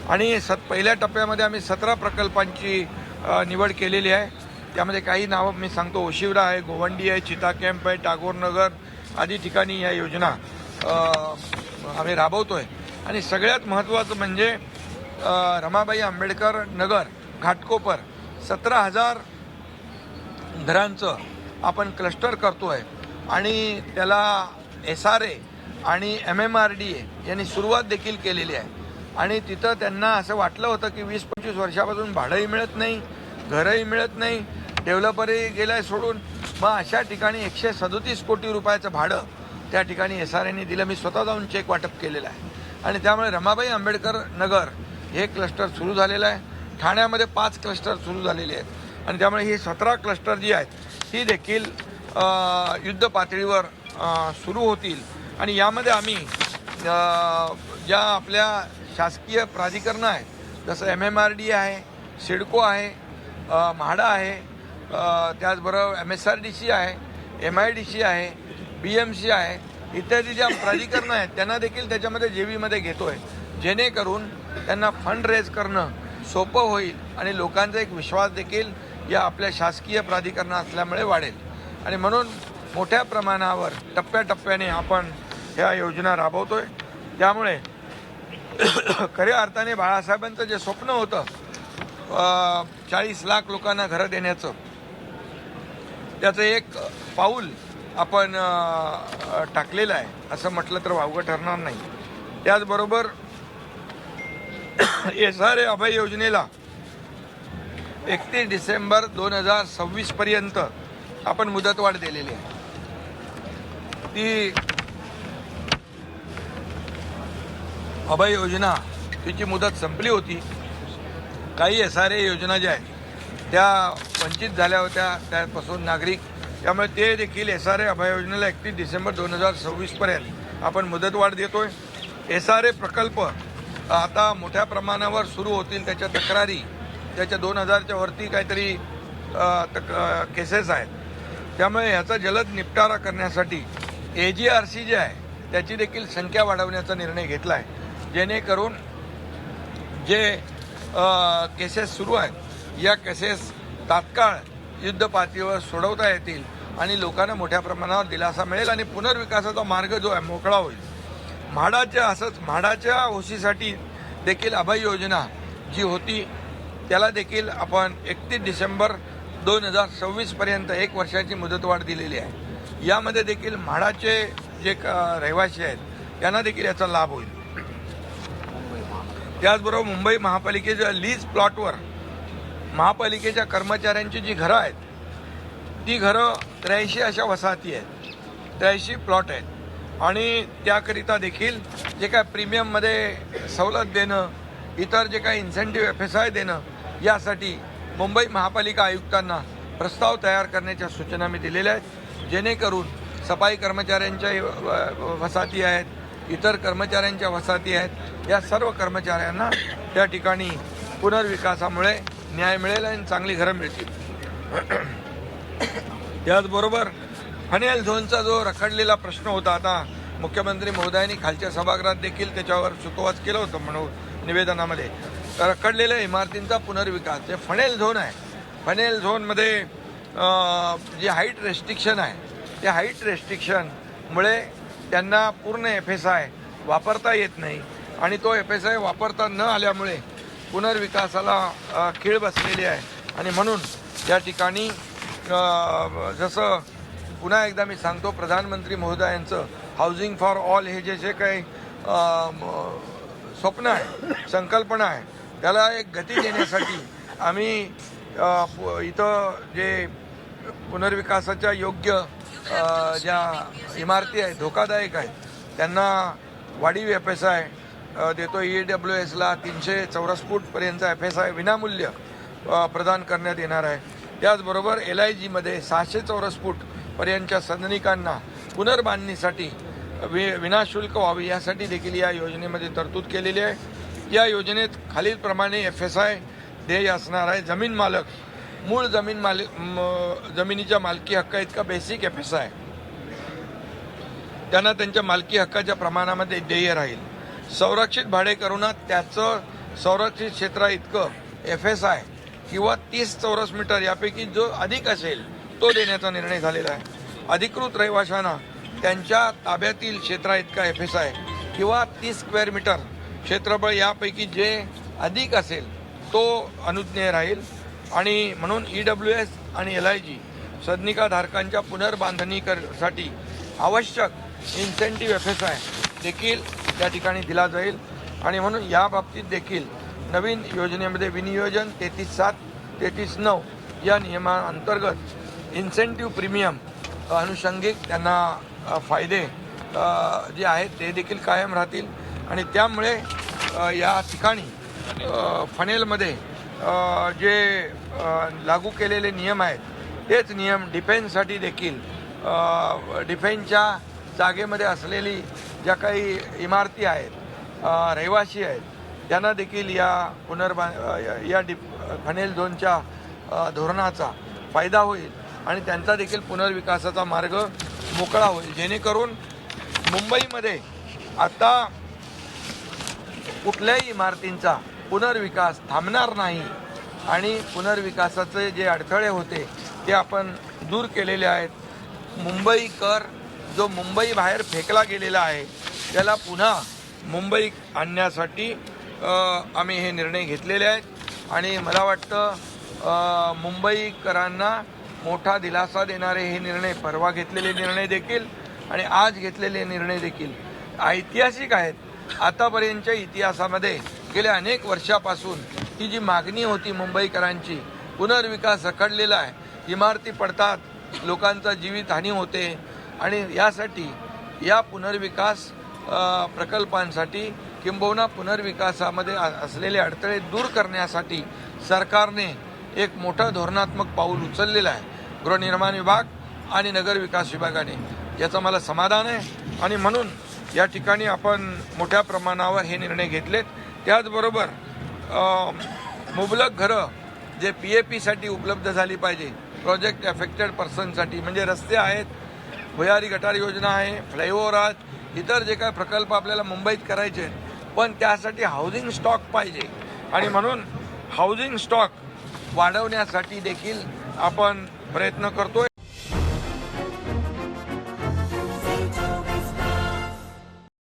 आणि पहिल्या टप्प्यामध्ये आम्ही 17 प्रकल्पांची निवड केलेली आहे। त्यामध्ये काही नावं मी सांगतो, ओशिवरा आहे, गोवंडी आहे, चिता कॅम्प आहे, टागोर नगर आदी ठिकाणी या योजना आम्ही राबवतोय। आणि सगळ्यात महत्त्वाचं म्हणजे रमाबाई आंबेडकर नगर घाटकोपर 17,000 घरांचं आपण क्लस्टर करतोय आणि त्याला SRA आणि MMRDA यांनी सुरुवात देखील केलेली आहे। आणि तिथं त्यांना असं वाटलं होतं की 20-25 वर्षापासून भाडंही मिळत नाही, घरही मिळत नाही, डेव्हलपरही गेलाय सोडून। मग अशा ठिकाणी 137 कोटी रुपयाचं भाडं त्या ठिकाणी SRAने दिलं। मी स्वतः जाऊन चेक वाटप केलेला आहे आणि त्यामुळे रमाबाई आंबेडकर नगर हे क्लस्टर सुरू झालेलं आहे। ठाण्यामध्ये 5 क्लस्टर सुरू झालेले आहेत आणि त्यामुळे ही 17 क्लस्टर जी आहेत ही देखील युद्ध पातळीवर सुरू होतील। आणि यामध्ये आम्ही ज्या आपल्या शासकीय प्राधिकरणं आहेत जसं MMRDA आहे, सिडको आहे, म्हाडा आहे, त्याचबरोबर MSRDC आहे, MIDC आहे, BMC आहे, इत्यादी ज्या प्राधिकरणं आहेत त्यांना देखील त्याच्यामध्ये JVमध्ये घेतोय, जेणेकरून त्यांना फंड रेज करणं सोपं होईल आणि लोकांचा एक विश्वास देखील या आपल्या शासकीय प्राधिकरणं असल्यामुळे वाढेल। आणि म्हणून मोठ्या प्रमाणावर टप्प्याटप्प्याने आपण ह्या योजना राबवतोय। त्यामुळे खऱ्या अर्थाने बाळासाहेबांचं जे स्वप्न होतं 40 लाख लोकांना घरं देण्याचं, त्याचं एक पाऊल आपण टाकलेलं आहे असं म्हटलं तर वावगं ठरणार नाही। त्याचबरोबर SRA अभय योजनेला 31 डिसेंबर 2026 पर्यंत आपण मुदतवाढ दिलेली आहे। ती अभय योजना तिची मुदत संपली होती। काही SRA योजना ज्या आहेत त्या वंचित झाल्या होत्या त्यापासून नागरिक, त्यामुळे ते देखील SRA अभय योजनेला 31 डिसेंबर 2026 पर्यंत आपण मुदतवाढ देतोय। SRA प्रकल्प आता मोठ्या प्रमाणावर सुरू होतील, त्याच्या तक्रारी त्याच्या 2000च्या वरती काहीतरी केसेस आहेत। त्यामुळे ह्याचा जलद निपटारा करण्यासाठी AGRC जे आहे त्याची देखील संख्या वाढवण्याचा निर्णय घेतला आहे, जेणेकरून जे केसेस सुरू आहेत या केसेस तात्काळ युद्ध पातळीवर सोडवता येतील आणि लोकांना मोठ्या प्रमाणावर दिलासा मिळेल आणि पुनर्विकासाचा मार्ग जो आहे मोकळा होईल। म्हाडाच्या ओशीसाठी देखील अभय योजना जी होती त्याला देखील आपण 31 डिसेंबर 2026 पर्यंत 1 वर्षाची मुदतवाढ दिलेली आहे। यामध्ये देखील म्हाडाचे जे रहिवासी आहेत त्यांना देखील याचा लाभ होईल। त्याचबरोबर मुंबई महापालिकेच्या लीज प्लॉटवर महापालिकेच्या कर्मचाऱ्यांची जी घरं आहेत ती घरं 83 अशा वसाहती आहेत, 83 प्लॉट आहेत आणि त्याकरिता देखील जे काय प्रीमियममध्ये सवलत देणं, इतर जे काही इन्सेंटिव्ह FSI देणं, यासाठी मुंबई महापालिका आयुक्तांना प्रस्ताव तयार करण्याच्या सूचना मी दिलेल्या आहेत, जेणेकरून सफाई कर्मचाऱ्यांच्या वसाहती आहेत, इतर कर्मचाऱ्यांच्या वसाहती आहेत, या सर्व कर्मचाऱ्यांना त्या ठिकाणी पुनर्विकासामुळे न्याय मिळेल आणि चांगली घरं मिळतील। त्याचबरोबर फनेल झोनचा जो रखडलेला प्रश्न होता, आता मुख्यमंत्री महोदयांनी खालच्या सभागृहात देखील त्याच्यावर सुतोवाच केलं होतं म्हणून निवेदनामध्ये, रखडलेल्या इमारतींचा पुनर्विकास जे फनेल झोन आहे, फनेल झोनमध्ये जे हाईट रेस्ट्रिक्शन आहे त्या हाईट रेस्ट्रिक्शनमुळे त्यांना पूर्ण FSI वापरता येत नाही आणि तो FSI वापरता न आल्यामुळे पुनर्विकासाला खीळ बसलेली आहे। आणि म्हणून त्या ठिकाणी जसं पुन्हा एकदा मी सांगतो, प्रधानमंत्री महोदयांचं हाऊसिंग फॉर ऑल हे जे काही स्वप्न आहे, संकल्पना आहे, त्याला एक गती देण्यासाठी आम्ही इथं जे पुनर्विकासाच्या योग्य ज्या इमारती आहेत, धोकादायक आहेत, त्यांना वाढीव FSI देतो। EWSला 300 चौरस फूटपर्यंतचा FSI विनामूल्य प्रदान करण्यात येणार आहे। त्याचबरोबर LIGमध्ये 600 चौरस फूटपर्यंतच्या सदनिकांना पुनर्बांधणीसाठी विनाशुल्क व्हावी यासाठी देखील या योजनेमध्ये तरतूद केलेली आहे। या योजनेत खालीलप्रमाणे FSI ध्येय असणार आहे। जमीन मालक मूळ जमिनीच्या मालकी हक्का इतका बेसिक FSI त्यांना त्यांच्या मालकी हक्काच्या प्रमाणामध्ये देय राहील। संरक्षित भाडेकरूंना त्याचं संरक्षित क्षेत्रा इतकं FSI किंवा 30 चौरस मीटर यापैकी जो अधिक असेल तो देण्याचा निर्णय झालेला आहे. अधिकृत रहिवाशांना त्यांच्या ताब्यातील क्षेत्रा इतका FSI किंवा 30 स्क्वेअर मीटर क्षेत्रफळ यापैकी जे अधिक असेल तो अनुज्ञेय राहील. आणि म्हणून EWS आणि LIG सदनिकाधारकांच्या पुनर्बांधणीसाठी आवश्यक इन्सेंटिव्ह FSI देखील त्या ठिकाणी दिला जाईल. आणि म्हणून या बाबतीत देखील नवीन योजनेमध्ये विनियोजन 33.7 33.9 या नियमांतर्गत इन्सेंटिव्ह प्रीमियम अनुषंगिक त्यांना फायदे जे आहेत ते देखील कायम राहतील. आणि त्यामुळे या ठिकाणी फनेलमध्ये जे लागू केलेले नियम आहेत तेच नियम डिफेन्ससाठी देखील डिफेन्सच्या जागेमध्ये असलेली ज्या काही इमारती आहेत रहिवासी आहेत त्यांना देखील या फनेल झोनच्या धोरणाचा फायदा होईल आणि त्यांचा देखील पुनर्विकासाचा मार्ग मोकळा होईल. जेणेकरून मुंबईमध्ये आता कुठल्याही इमारतींचा पुनर्विकास थांबणार नाही आणि पुनर्विकासाचे जे अडथळे होते ते आपण दूर केलेले आहेत. मुंबईकर जो मुंबई बाहेर फेकला गेलेला आहे त्याला पुन्हा मुंबई आणण्यासाठी आम्ही हे निर्णय घेतलेले आहेत. आणि मला वाटतं मुंबईकरांना मोठा दिलासा देणारे हे निर्णय, परवा घेतलेले निर्णय देखील आणि आज घेतलेले निर्णय देखील ऐतिहासिक आहेत. आतापर्यंतच्या इतिहासामध्ये गेल्या अनेक वर्षापासून ही जी मागणी होती मुंबईकरांची, पुनर्विकास रखडलेला आहे, इमारती पडतात, लोकांचा जीवितहानी होते आणि यासाठी या पुनर्विकास प्रकल्पांसाठी किंबहुना पुनर्विकासामध्ये असलेले अडथळे दूर करण्यासाठी सरकारने एक मोठं धोरणात्मक पाऊल उचललेलं आहे. गृहनिर्माण विभाग आणि नगरविकास विभागाने याचं मला समाधान आहे. आणि म्हणून या ठिकाणी आपण मोठ्या प्रमाणावर हे निर्णय घेतलेत. त्याचबरोबर मुबलक घरं जे PAPसाठी उपलब्ध झाली पाहिजे, प्रोजेक्ट अफेक्टेड पर्सनसाठी, म्हणजे रस्ते आहेत, भुयारी गटार योजना आहे, फ्लायओव्हर आहेत, इतर जे काही प्रकल्प आपल्याला मुंबईत करायचे आहेत, पण त्यासाठी हाऊसिंग स्टॉक पाहिजे. आणि म्हणून हाऊसिंग स्टॉक वाढवण्यासाठी देखील आपण प्रयत्न करतोय.